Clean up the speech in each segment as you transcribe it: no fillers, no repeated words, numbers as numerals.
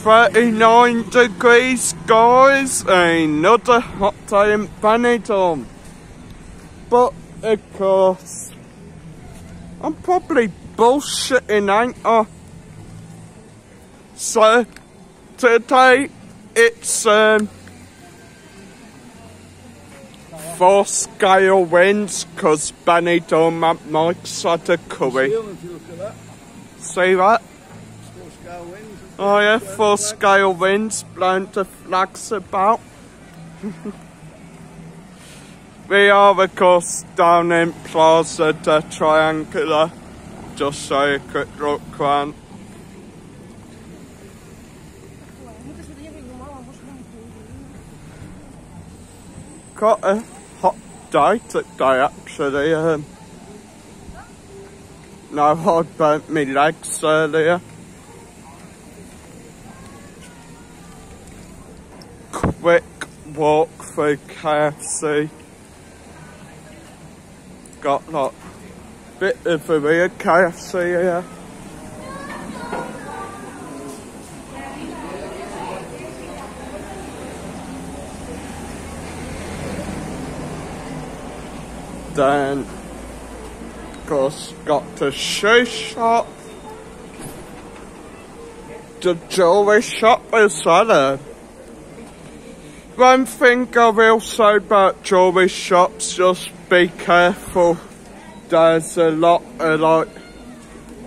39 degrees, guys. Another hot day in Benidorm. But, of course, I'm probably bullshitting, ain't I? So, today, it's, 4-scale winds, because Benidorm at nights had a curry. See that? 4-scale winds. Oh yeah, 4-scale winds blowing the flags about. We are of course down in Plaza de Triangular. Just show you a quick look around. Got a hot day today actually. No, I burnt my legs earlier. Quick walk through KFC. Got like a bit of a weird KFC here. Then, of course, got the shoe shop, the jewellery shop as well. One thing I will say about jewellery shops, just be careful. There's a lot of like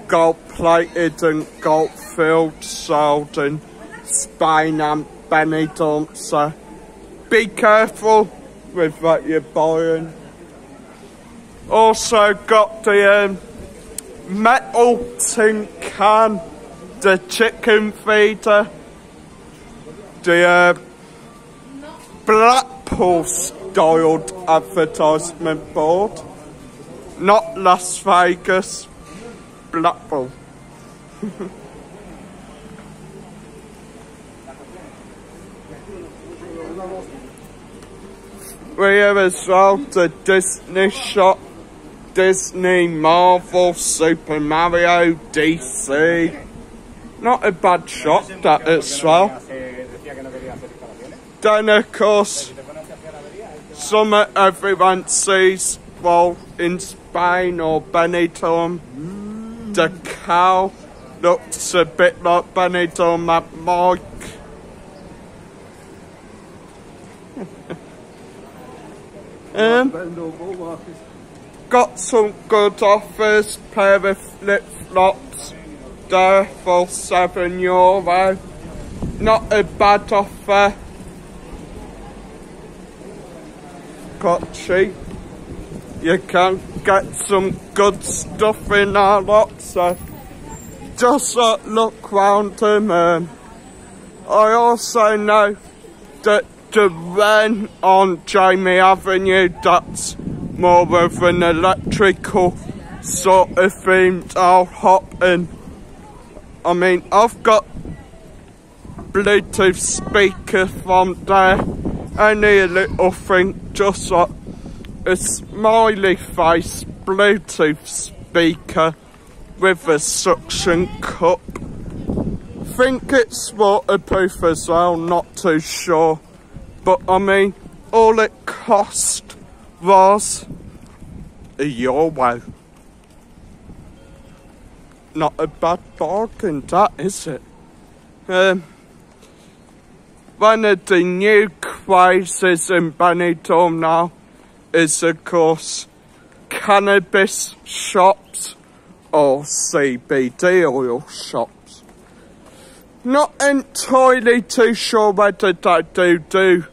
gold-plated and gold-filled sold in Spain and Benidorm, so be careful with what you're buying. Also got the metal tin can, the chicken feeder, the Blackpool styled advertisement board, not Las Vegas, Blackpool. We have as well the Disney shop, Disney, Marvel, Super Mario, DC. Not a bad shop that as well. Then of course, summer everyone sees, well, in Spain or Benidorm, the cow looks a bit like Benidorm at Mike. Got some good offers, pair of flip-flops there for €7. Not a bad offer. Got cheap. You can get some good stuff in our lot, so just look round them. I also know that the Wren on Jamie Avenue, that's more of an electrical sort of theme. I'll hop in. I mean, I've got Bluetooth speaker from there. Only a little thing, just like a smiley face Bluetooth speaker with a suction cup. Think it's waterproof as well, not too sure. But I mean, all it cost was €1. Not a bad bargain, that is it? One of the new crazes in Benidorm now is of course cannabis shops or CBD oil shops. Not entirely too sure whether they do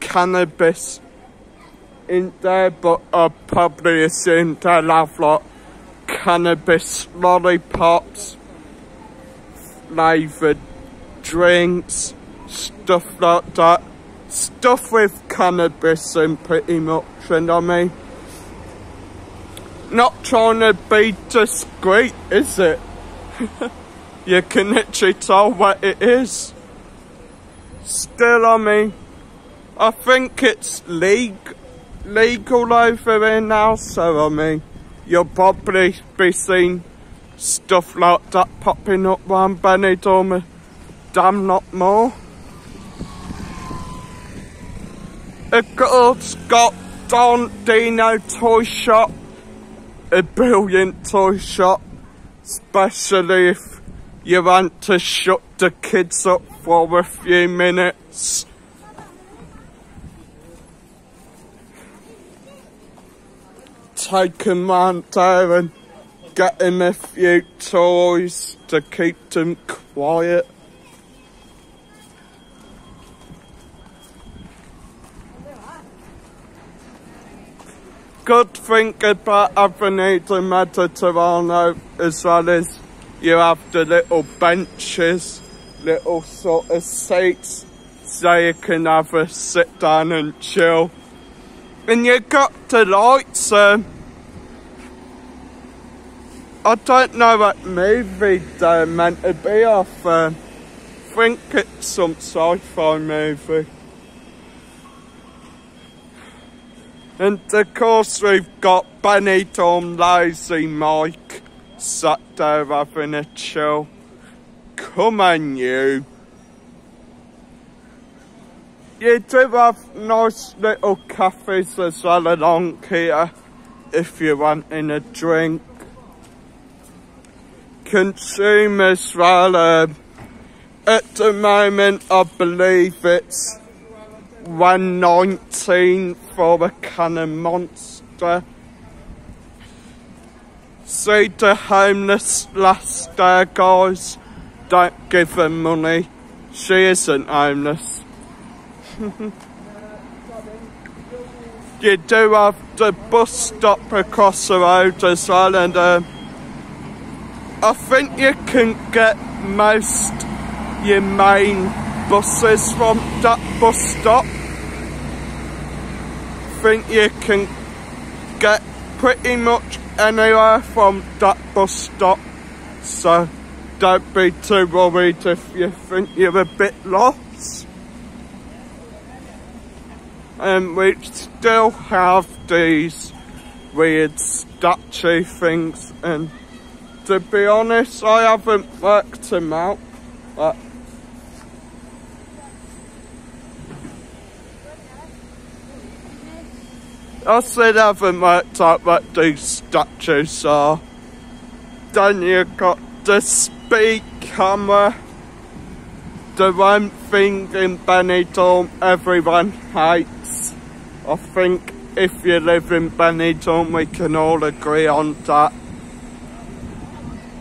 cannabis in there, but I probably assume they'll have like cannabis lollipops, flavoured drinks, stuff like that. Stuff with cannabis in pretty much, and I mean, not trying to be discreet, is it? You can literally tell what it is. Still, I mean, I think it's legal over here now, so I mean, you'll probably be seeing stuff like that popping up around Benidorm damn lot more. Of course, got Don Dino Toy Shop, a brilliant toy shop, especially if you want to shut the kids up for a few minutes. Take them round there and get them a few toys to keep them quiet. Good thing about Avenida Mediterraneo as well as you have the little benches, little sort of seats, so you can have a sit down and chill. And you got the lights. I don't know what movie they're meant to be off. I think it's some sci-fi movie. And of course we've got Benidorm Lazy Mike sat there having a chill. Come on you. You do have nice little cafes as well along here if you're wanting a drink. Consume as well. At the moment I believe it's $1.19 for a can of Monster. See the homeless lass there, guys? Don't give her money. She isn't homeless. You do have the bus stop across the road as well, and I think you can get most your main buses from that bus stop. I think you can get pretty much anywhere from that bus stop, so don't be too worried if you think you're a bit lost. And we still have these weird statue things, and to be honest I haven't worked them out, but I still haven't worked out what these statues are. Then you got the speed camera, the one thing in Benidorm everyone hates. I think if you live in Benidorm we can all agree on that.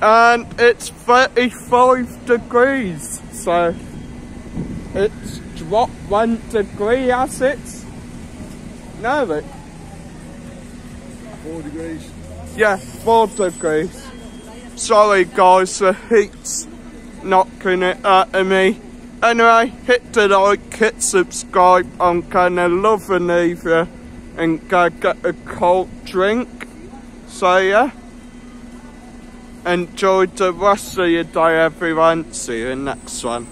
And it's 35 degrees, so it's dropped 1 degree, has it? No, it. 4 degrees. Yeah, 4 degrees. Sorry guys, the heat's knocking it out of me. Anyway, hit the like, hit subscribe. I'm gonna love and leave you and go get a cold drink. So yeah, enjoy the rest of your day everyone. See you in the next one.